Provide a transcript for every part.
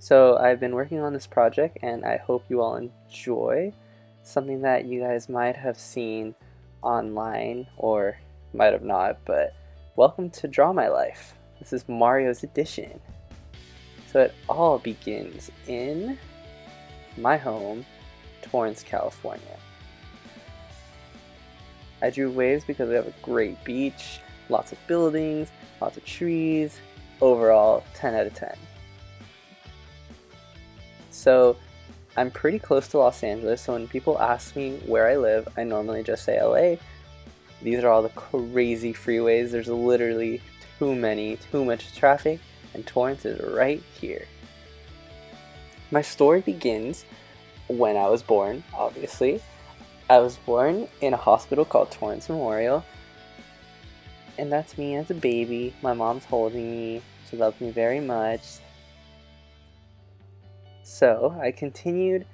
So I've been working on this project and I hope you all enjoy something that you guys might have seen online or might have not, but welcome to Draw My Life. This is Mario's edition. So it all begins in my home, Torrance, California. I drew waves because we have a great beach, lots of buildings, lots of trees, overall 10 out of 10. So I'm pretty close to Los Angeles, so when people ask me where I live, I normally just say LA. These are all the crazy freeways. There's literally too much traffic, and Torrance is right here. My story begins when I was born, obviously. I was born in a hospital called Torrance Memorial, and that's me as a baby. My mom's holding me. She loves me very much. So I continued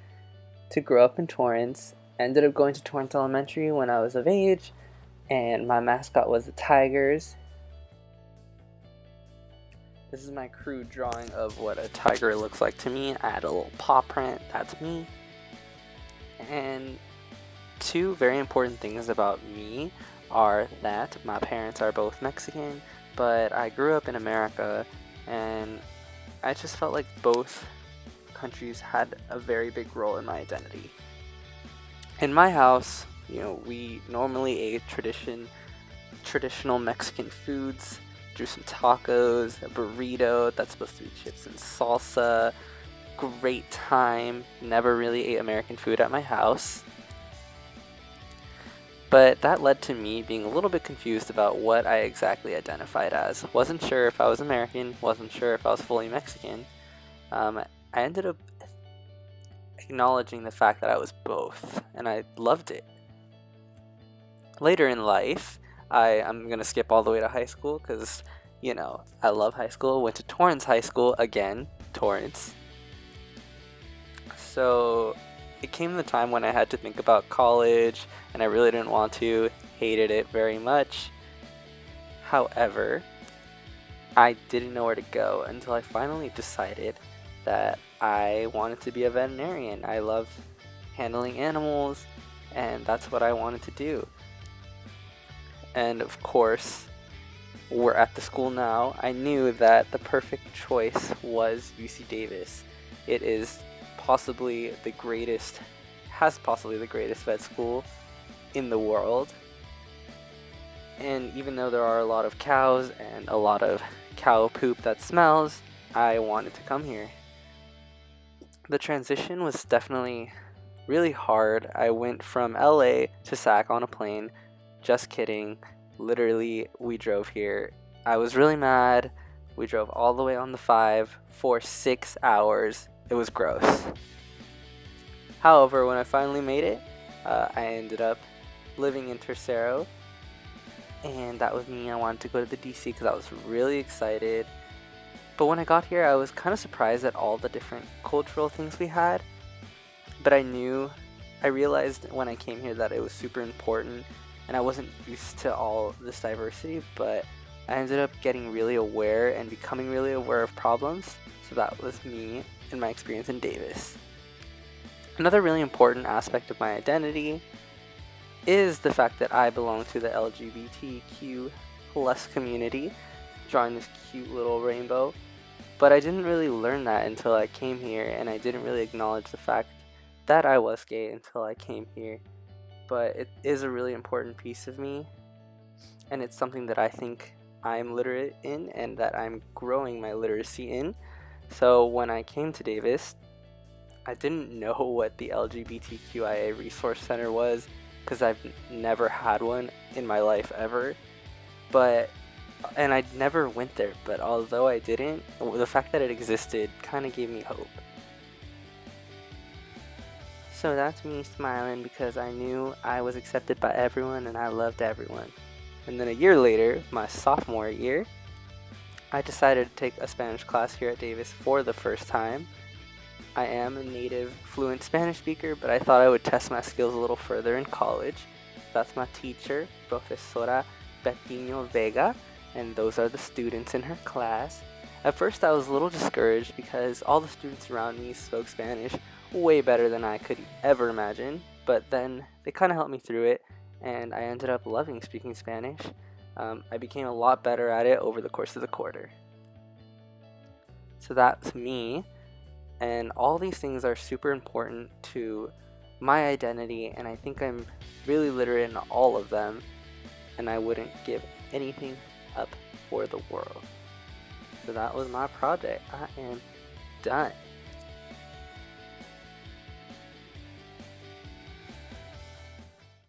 to grow up in Torrance, ended up going to Torrance Elementary when I was of age, and my mascot was the Tigers. This is my crude drawing of what a tiger looks like to me. I had a little paw print, that's me. And two very important things about me are that my parents are both Mexican, but I grew up in America, and I just felt like both countries had a very big role in my identity. In my house, we normally ate traditional Mexican foods. Drew some tacos, a burrito that's supposed to be chips and salsa. Great time. Never really ate American food at my house. But that led to me being a little bit confused about what I exactly identified as. Wasn't sure if I was American, wasn't sure if I was fully Mexican. I ended up acknowledging the fact that I was both, and I loved it. Later in life, I'm going to skip all the way to high school because, I love high school. Went to Torrance High School, again, Torrance. So it came the time when I had to think about college, and I really didn't want to, hated it very much. However, I didn't know where to go until I finally decided that I wanted to be a veterinarian. I love handling animals, and that's what I wanted to do. And of course, we're at the school now. I knew that the perfect choice was UC Davis. It is possibly the greatest vet school in the world. And even though there are a lot of cows and a lot of cow poop that smells, I wanted to come here. The transition was definitely really hard. I went from LA to SAC on a plane. Just kidding. Literally, we drove here. I was really mad. We drove all the way on the 5 for 6 hours. It was gross. However, when I finally made it, I ended up living in Tercero. And that was me. I wanted to go to the DC because I was really excited. But when I got here, I was kind of surprised at all the different cultural things we had. But I realized when I came here that it was super important, and I wasn't used to all this diversity, but I ended up getting really aware and becoming really aware of problems. So that was me and my experience in Davis. Another really important aspect of my identity is the fact that I belong to the LGBTQ plus community, drawing this cute little rainbow. But I didn't really learn that until I came here, and I didn't really acknowledge the fact that I was gay until I came here. But it is a really important piece of me, and it's something that I think I'm literate in and that I'm growing my literacy in. So when I came to Davis, I didn't know what the LGBTQIA Resource Center was because I've never had one in my life ever. And I never went there, but although I didn't, the fact that it existed kind of gave me hope. So that's me smiling because I knew I was accepted by everyone and I loved everyone. And then a year later, my sophomore year, I decided to take a Spanish class here at Davis for the first time. I am a native fluent Spanish speaker, but I thought I would test my skills a little further in college. That's my teacher, Profesora Betinho Vega, and those are the students in her class. At first, I was a little discouraged because all the students around me spoke Spanish way better than I could ever imagine, but then they kind of helped me through it, and I ended up loving speaking Spanish. I became a lot better at it over the course of the quarter. So that's me, and all these things are super important to my identity, and I think I'm really literate in all of them, and I wouldn't give anything up for the world. So that was my project. I am done.